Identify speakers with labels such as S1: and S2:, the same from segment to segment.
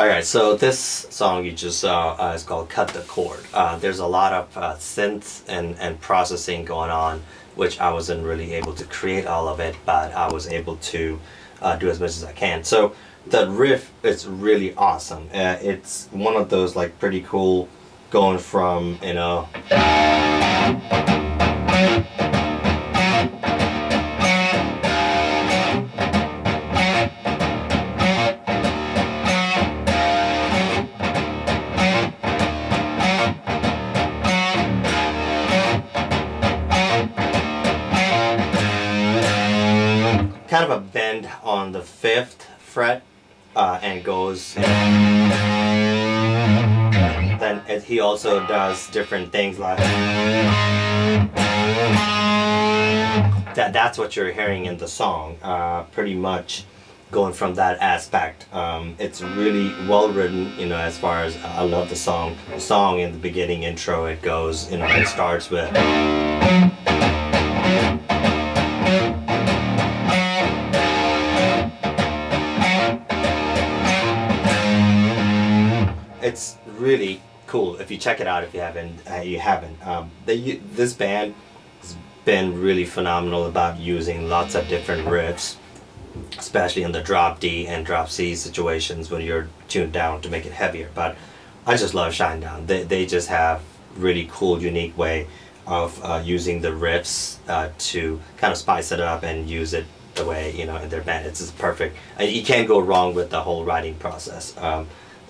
S1: Alright, so this song you just saw is called Cut the Chord. There's a lot of synth and processing going on, which I wasn't really able to create all of it, but I was able to do as much as I can. So the riff is really awesome. It's one of those like pretty cool, going from, you know, kind of a bend on the 5th fret, and goes. Then he also does different things like that. That's what you're hearing in the song, pretty much going from that aspect. It's really well written, you know, as far as I love the song. The song in the beginning intro, it goes, you know, it starts with. It's really cool. If you check it out, if you haven't, this band has been really phenomenal about using lots of different riffs, especially in the drop D and drop C situations when you're tuned down to make it heavier. But I just love Shinedown. They just have really cool, unique way of using the riffs to kind of spice it up and use it the way, you know, in their band. It's just perfect. You can't go wrong with the whole writing process.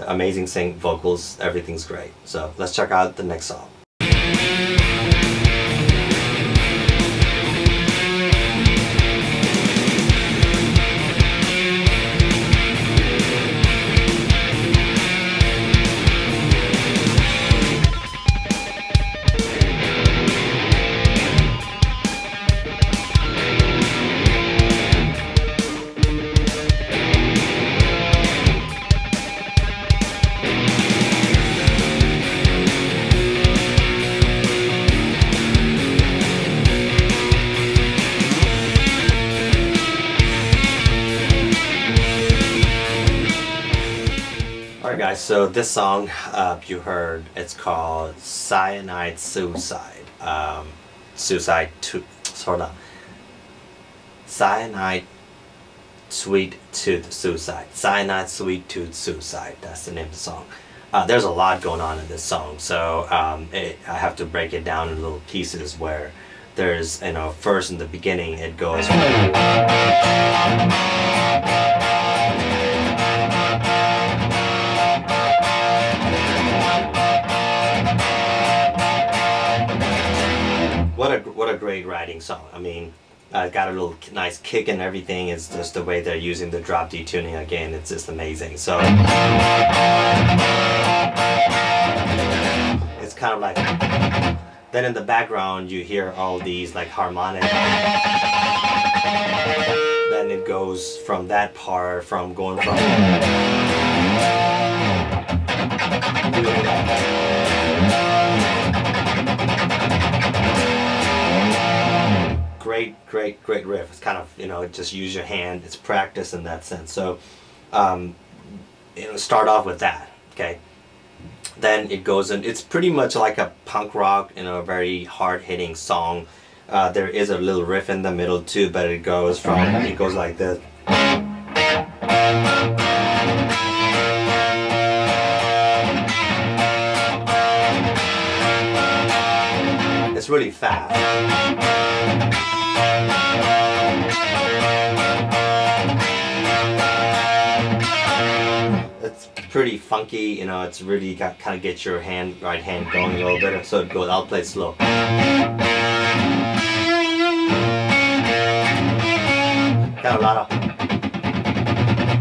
S1: Amazing sing vocals, everything's great. So let's check out the next song. Alright guys, so this song you heard, it's called Cyanide Suicide. Cyanide Sweet Tooth Suicide. Cyanide Sweet Tooth Suicide, that's the name of the song. There's a lot going on in this song, so I have to break it down in little pieces where there's, you know, first in the beginning it goes What a great writing song. I mean, got a little nice kick and everything. It's just the way they're using the drop D tuning again. It's just amazing. So it's kind of like, then in the background you hear all these like harmonic. Then it goes from that part, from going from great riff. It's kind of, you know, just use your hand. It's practice in that sense. So, you know, start off with that, okay? Then it goes in. It's pretty much like a punk rock, you know, a very hard-hitting song. There is a little riff in the middle too, but it goes like this. It's really fast. It's pretty funky, you know. It's really kind of get your right hand going a little bit. So it goes. I'll play it slow. Got a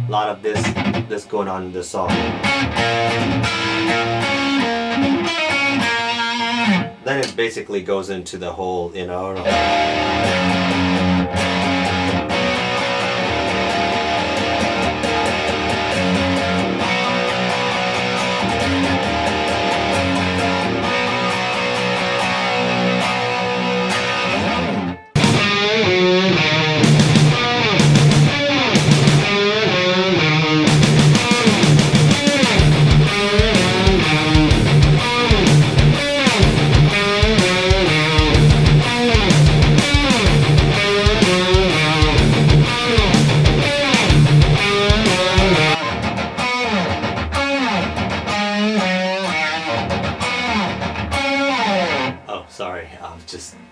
S1: lot of this going on in this song. Then it basically goes into the whole, you know.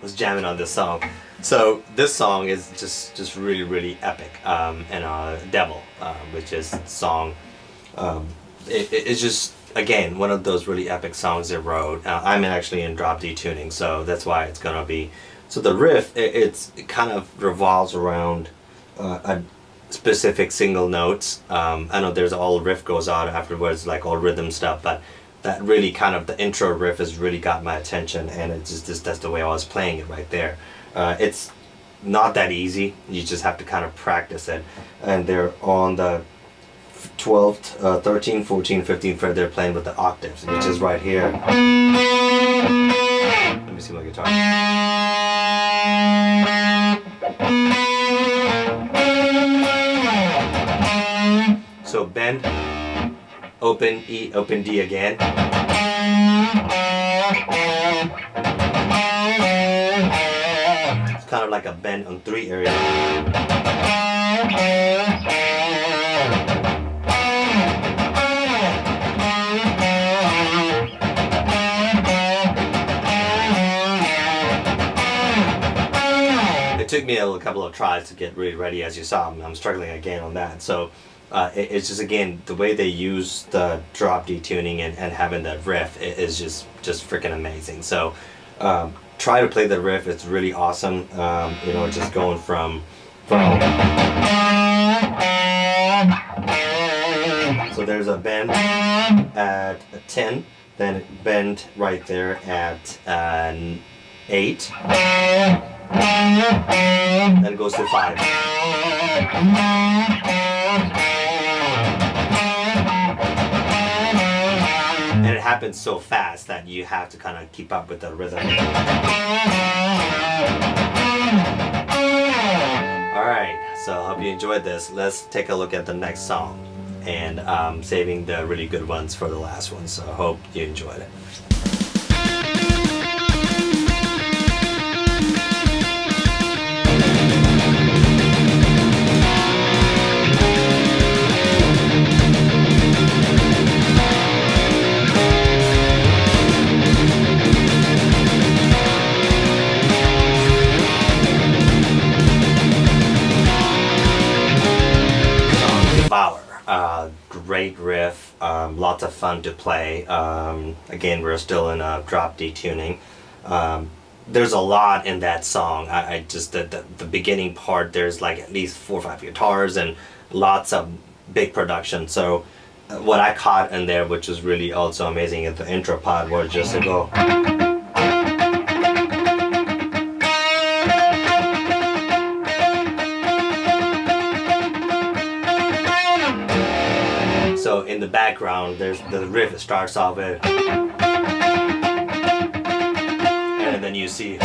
S1: was jamming on this song. So this song is just really epic. And Devil, which is the song. It's just, again, one of those really epic songs they wrote. I'm actually in drop D tuning, so that's why it's gonna be. So the riff, it kind of revolves around a specific single notes. I know there's all riff goes out afterwards, like all rhythm stuff, but that really kind of, the intro riff has really got my attention, and it's just that's the way I was playing it right there. It's not that easy. You just have to kind of practice it, and they're on the 12th, 13, 14, 15 fret. They're playing with the octaves, which is right here. Let me see my guitar. So bend, open E, open D again. It's kind of like a bend on 3 areas. It took me a couple of tries to get really ready, as you saw. I'm struggling again on that. So it's just, again, the way they use the drop D tuning and having that riff is just freaking amazing. So try to play the riff. It's really awesome. You know, just going from so there's a bend at 10, then bend right there at 8, then it goes to 5. And it happens so fast that you have to kind of keep up with the rhythm. Alright, so I hope you enjoyed this. Let's take a look at the next song. And I'm saving the really good ones for the last one, so I hope you enjoyed it. Great riff, lots of fun to play. Again, we're still in a drop D tuning. There's a lot in that song. I just, the beginning part, there's like at least 4 or 5 guitars and lots of big production. So what I caught in there, which was really also amazing, is the intro part where just to go. So in the background, there's the riff. It starts off with, and then you see.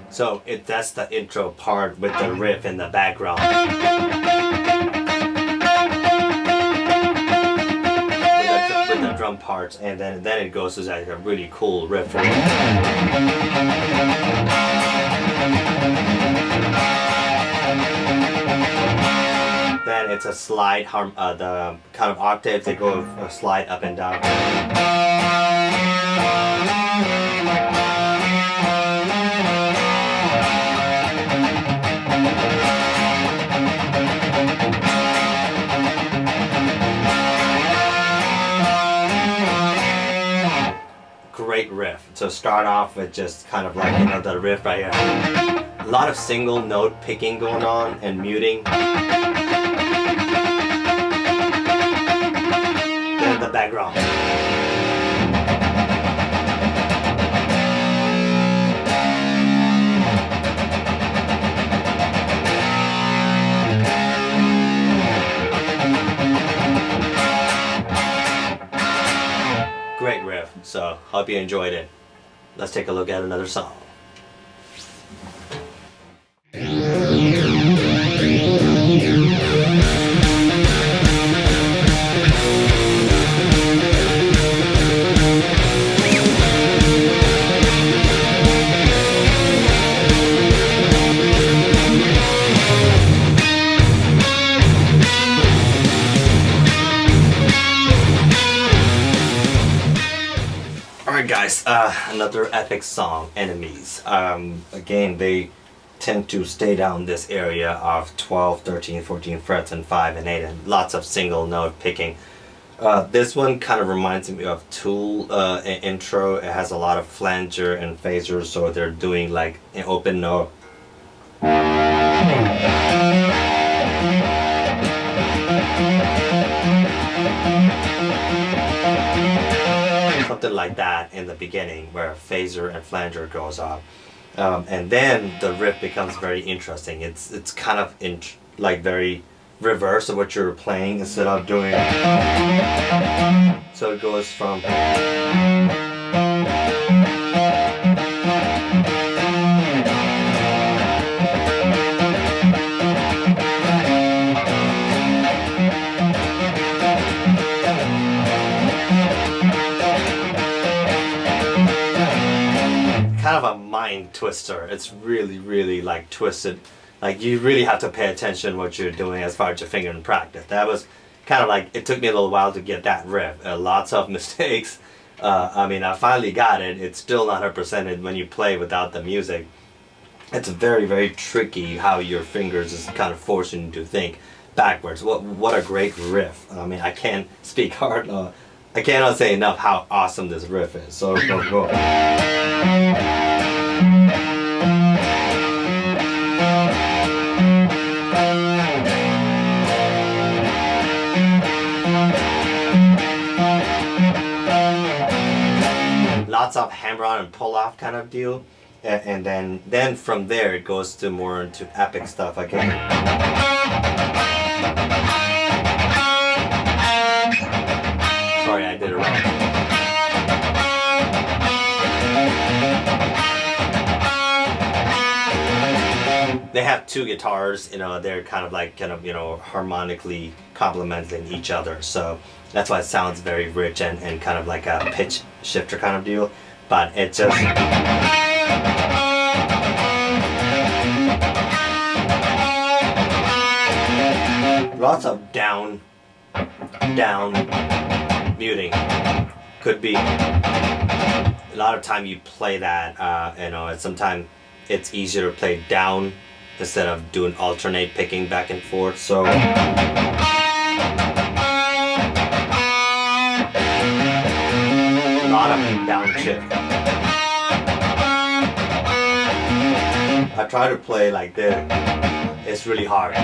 S1: So that's the intro part with the riff in the background. With the drum parts, and then it goes to like a really cool riff. Then it's a slide, the kind of octaves, they go a slide up and down. Great riff. So start off with just kind of like, you know, the riff right here. A lot of single note picking going on and muting. Then the background. Great riff, so hope you enjoyed it. Let's take a look at another song. Alright guys, another epic song, Enemies. Again, they tend to stay down this area of 12, 13, 14 frets and 5 and 8 and lots of single note picking. This one kind of reminds me of Tool intro. It has a lot of flanger and phaser, so they're doing like an open note. Something like that in the beginning where phaser and flanger goes up. And then the riff becomes very interesting. It's kind of like very reverse of what you're playing instead of doing. So it goes from kind of a mind twister. It's really like twisted. Like you really have to pay attention what you're doing as far as your finger in practice. That was kind of like, it took me a little while to get that riff. Lots of mistakes. I mean, I finally got it. It's still not 100% when you play without the music. It's very tricky how your fingers is kind of forcing you to think backwards. What a great riff. I mean, I can't speak hard. I cannot say enough how awesome this riff is. So go. Lots of hammer on and pull off kind of deal, and then from there it goes to more into epic stuff again. Sorry, I did it wrong. They have two guitars, they're kind of harmonically complementing each other, so that's why it sounds very rich and kind of like a pitch shifter kind of deal. But it just lots of down muting. Could be a lot of time you play that, sometimes it's easier to play down instead of doing alternate picking back and forth. So a lot of downshift. I try to play like this. It's really hard.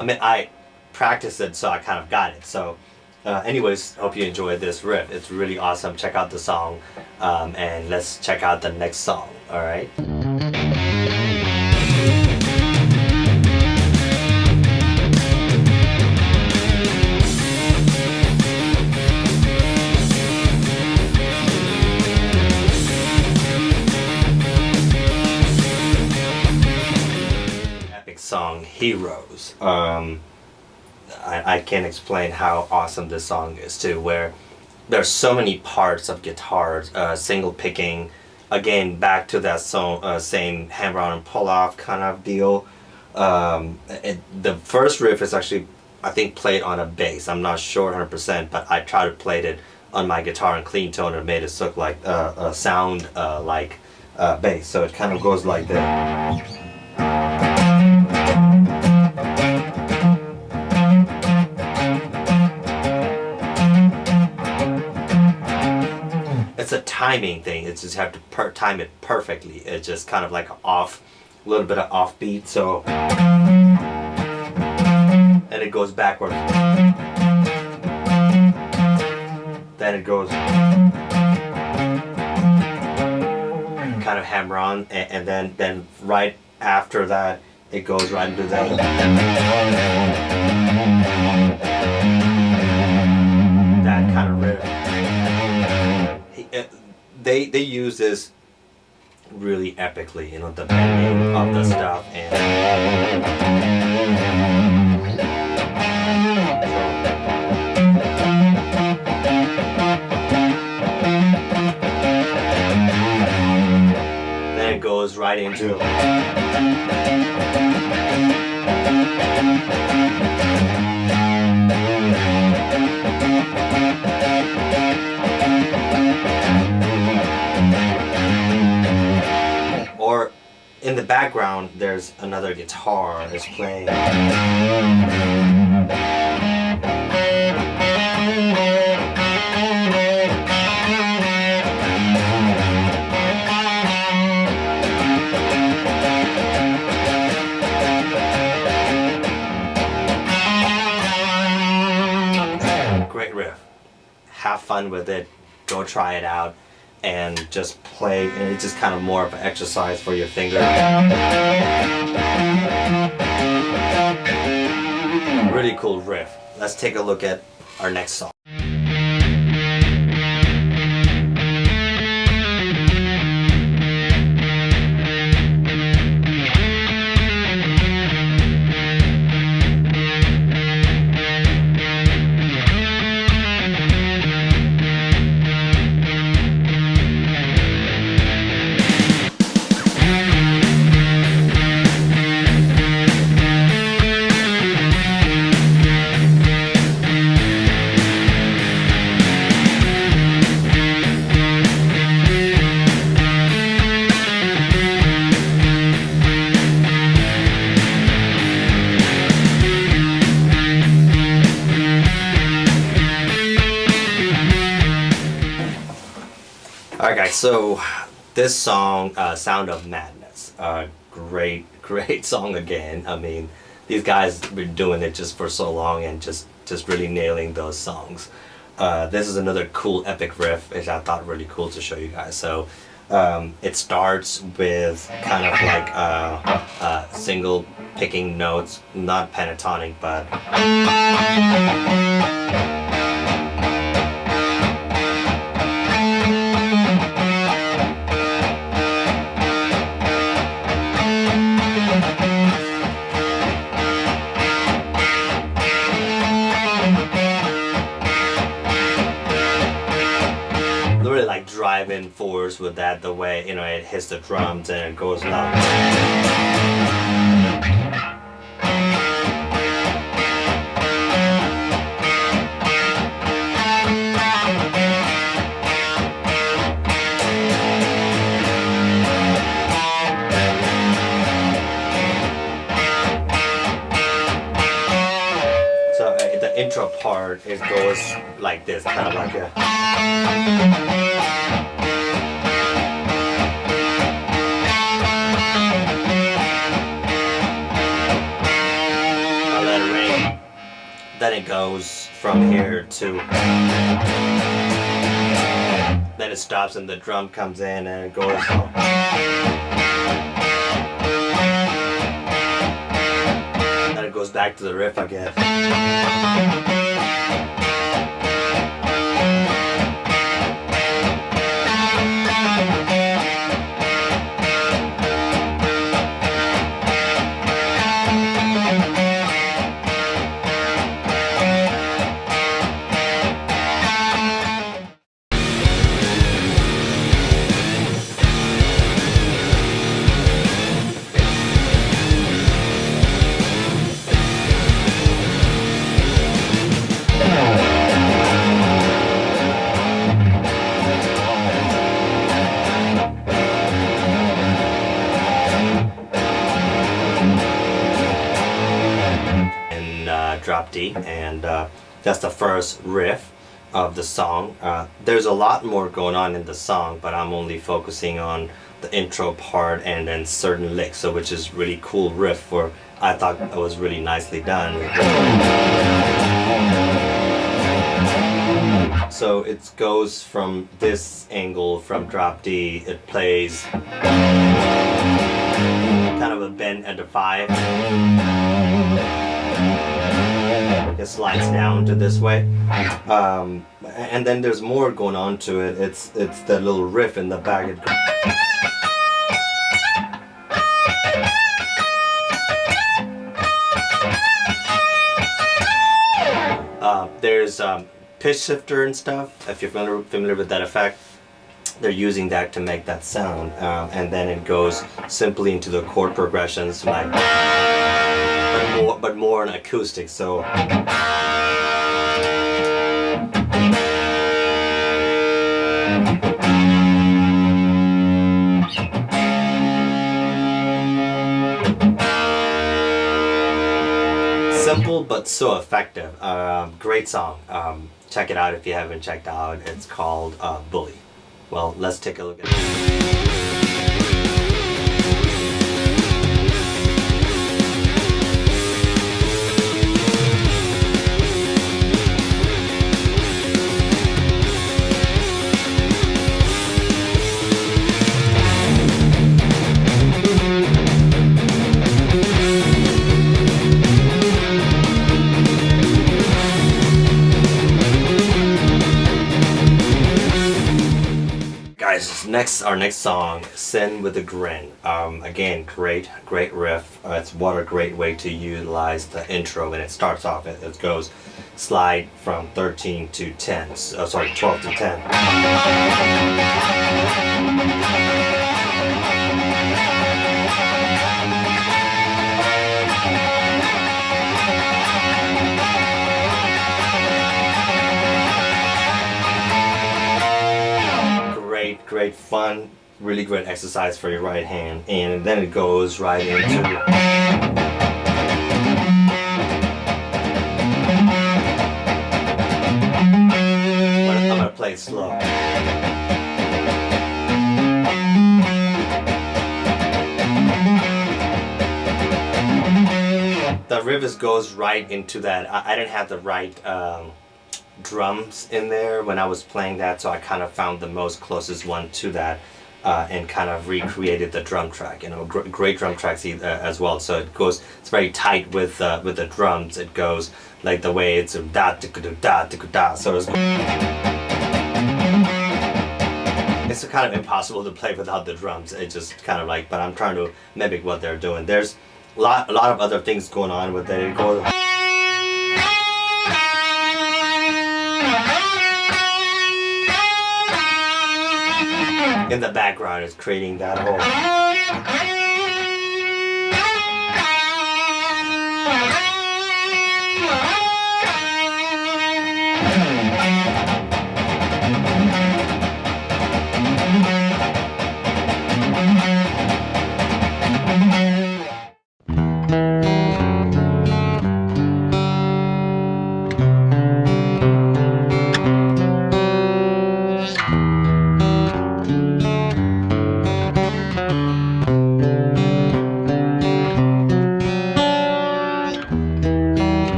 S1: I mean, I practiced it, so I kind of got it. So anyways, hope you enjoyed this riff. It's really awesome. Check out the song, and let's check out the next song. All right. Song Heroes. I can't explain how awesome this song is too, where there's so many parts of guitars, single picking, again back to that song, same hammer on and pull off kind of deal. The first riff is actually, I think, played on a bass. I'm not sure 100%, but I tried to play it on my guitar in clean tone and made it look like a sound like bass. So it kind of goes like this. It's a timing thing. It's just have to time it perfectly. It's just kind of like a little bit of offbeat. So, and it goes backwards. Then it goes kind of hammer on, and then right after that, it goes right into that. That kind of riff. They use this really epically, the bending of the stuff, and then it goes right into background, there's another guitar is playing. Great riff. Have fun with it. Go try it out. And just play, and it's just kind of more of an exercise for your finger. Really cool riff. Let's take a look at our next song. Alright guys, so this song, Sound of Madness, great song again. I mean, these guys have been doing it just for so long and just really nailing those songs. This is another cool epic riff, which I thought really cool to show you guys. So it starts with kind of like single picking notes, not pentatonic, but really like driving force with that, the way, you know, it hits the drums and it goes loud. So the intro part, it goes like this, kind of like a... I'll let it ring. Then it goes from here to... Then it stops and the drum comes in and it goes... Then it goes back to the riff again. Drop D, and that's the first riff of the song. There's a lot more going on in the song, but I'm only focusing on the intro part and then certain licks, so which is really cool riff for, I thought it was really nicely done. So it goes from this angle, from drop D, it plays kind of a bend at the 5. It slides down to this way, and then there's more going on to it. It's the little riff in the back. There's pitch shifter and stuff. If you're familiar with that effect, they're using that to make that sound, and then it goes simply into the chord progressions, like. But more on acoustic, so simple but so effective. Great song. Check it out if you haven't checked out. It's called Bully. Well, let's take a look at it. Guys, our next song, Sin with a Grin. Again, great riff. It's what a great way to utilize the intro. When it starts off, it goes slide from 13 to 10. Sorry, 12 to 10. Great fun, really great exercise for your right hand, and then it goes right into I'm gonna play it slow. The riff goes right into that. I didn't have the right drums in there when I was playing that, so I kind of found the most closest one to that and kind of recreated the drum track. You know, great drum tracks as well. So it goes, it's very tight with the drums. It goes like the way it's da da da da da. So it's kind of impossible to play without the drums. It's just kind of like, but I'm trying to mimic what they're doing. There's a lot of other things going on with it. It goes in the background, is creating that whole.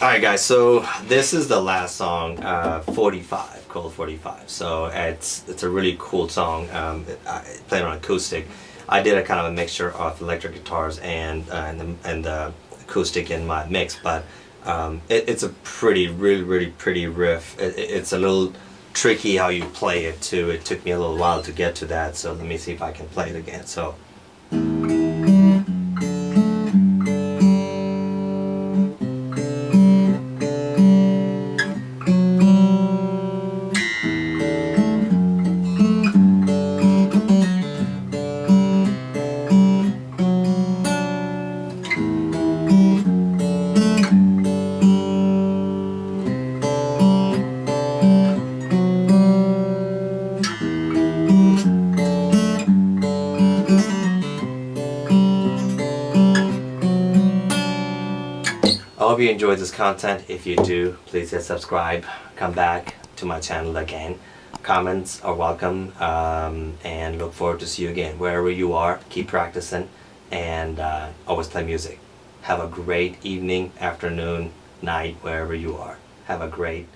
S1: Alright guys, so this is the last song, 45, called 45. So it's a really cool song. I played on acoustic. I did a kind of a mixture of electric guitars and the acoustic in my mix, but it's a really pretty riff. It's a little tricky how you play it too. It took me a little while to get to that, so let me see if I can play it again. So. I hope you enjoyed this content. If you do, please hit subscribe. Come back to my channel again. Comments are welcome, and look forward to see you again. Wherever you are, keep practicing, and always play music. Have a great evening, afternoon, night, wherever you are. Have a great